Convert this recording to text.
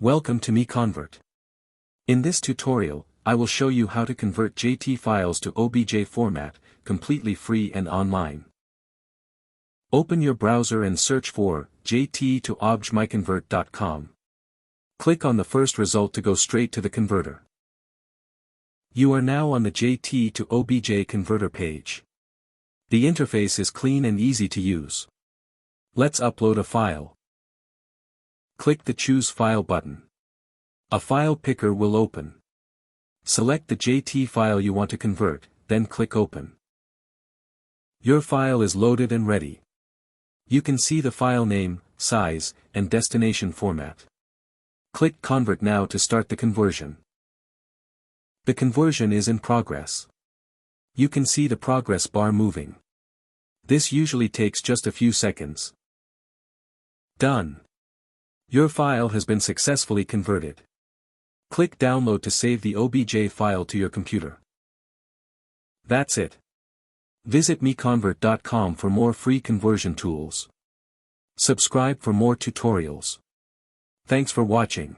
Welcome to MiConvert. In this tutorial, I will show you how to convert JT files to OBJ format, completely free and online. Open your browser and search for JT to OBJ MiConvert.com. Click on the first result to go straight to the converter. You are now on the JT to OBJ converter page. The interface is clean and easy to use. Let's upload a file. Click the Choose File button. A file picker will open. Select the JT file you want to convert, then click Open. Your file is loaded and ready. You can see the file name, size, and destination format. Click Convert now to start the conversion. The conversion is in progress. You can see the progress bar moving. This usually takes just a few seconds. Done. Your file has been successfully converted. Click Download to save the OBJ file to your computer. That's it. Visit MiConvert.com for more free conversion tools. Subscribe for more tutorials. Thanks for watching.